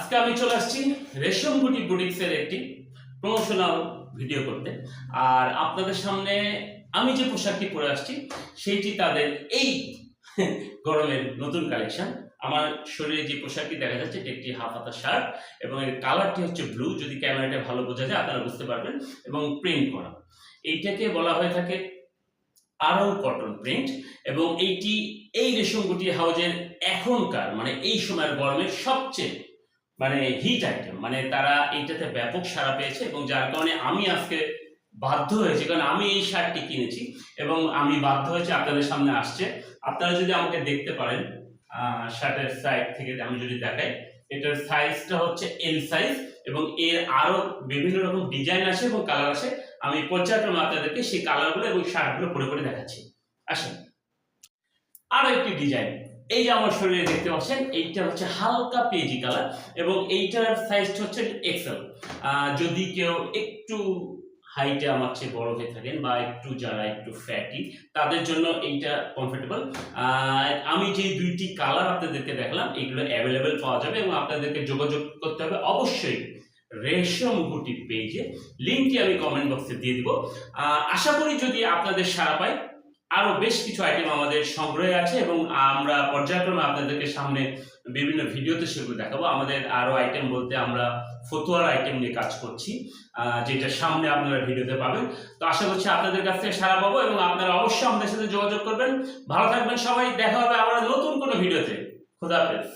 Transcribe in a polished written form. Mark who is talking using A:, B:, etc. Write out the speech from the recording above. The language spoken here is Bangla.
A: আজকে আমি চলে আসছি রেশম গুটি বুটিক্সের একটি প্রমোশনাল ভিডিও করতে। আর আপনাদের সামনে আমি যে পোশাকটি পরে আসছি সেইটি তাদের এই গরমের নতুন কালেকশন। আমার শরীরে যে পোশাকটি দেখা যাচ্ছে এটি একটি হাফ হাতা শার্ট এবং এর কালারটি হচ্ছে ব্লু, যদি ক্যামেরাটা ভালো বোঝা যায় আপনারা বুঝতে পারবেন, এবং প্রিন্ট করা। এইটাকে বলা হয়ে থাকে আরং কটন প্রিন্ট, এবং এইটি এই রেশম গুটি হাউজের এখনকার মানে এই সময়ের গরমের সবচেয়ে হিট আইটেম। তারা এইটাতে ব্যাপক সাড়া পেয়েছে এবং যার কারণে আমি আজকে বাধ্য হয়েছি, কারণ আমি এই শার্টটি কিনেছি এবং আমি বাধ্য হয়েছি আপনাদের সামনে আসছে। আপনারা যদি আমাকে দেখতে পারেন শার্টের সাইড থেকে আমি যদি দেখাই, এটার সাইজটা হচ্ছে এল সাইজ এবং এর আরো বিভিন্ন রকম ডিজাইন আছে এবং কালার আছে। আমি পর্যায়ক্রমে আপনাদেরকে সেই কালারগুলো এবং শার্টগুলো পরে পরে দেখাচ্ছি। আসেন, আরো একটি ডিজাইন, এই যে আমার শরীরে দেখতে পাচ্ছেন, এইটা হচ্ছে হালকা পেজি কালার এবং এইটার সাইজটা হচ্ছে এক্সেল। যদি কেউ একটু হাইটে আমার চেয়ে বড় হয়ে থাকেন বা একটু যারা একটু ফ্যাটি, তাদের জন্য এইটা কমফোর্টেবল। আমি যে দুইটি কালার আপনাদেরকে দেখলাম এগুলো অ্যাভেলেবেল পাওয়া যাবে এবং আপনাদেরকে যোগাযোগ করতে হবে অবশ্যই রেশম গুটি পেজে। লিঙ্কটি আমি কমেন্ট বক্সে দিয়ে দিব। আশা করি যদি আপনাদের সাড়া পাই, আরো বেশ কিছু আইটেম আমাদের সংগ্রহে আছে এবং আমরা পর্যায়ক্রমে আপনাদেরকে সামনে বিভিন্ন ভিডিওতে সেগুলো দেখাবো। আমাদের আরো আইটেম বলতে আমরা ফতুয়ার আইটেম নিয়ে কাজ করছি, যেটা সামনে আপনারা ভিডিওতে পাবেন। তো আশা করছি আপনাদের কাছ থেকে সাড়া পাবো এবং আপনারা অবশ্যই আমাদের সাথে যোগাযোগ করবেন। ভালো থাকবেন সবাই, দেখা হবে আবার নতুন কোনো ভিডিওতে। খোদা হাফেজ।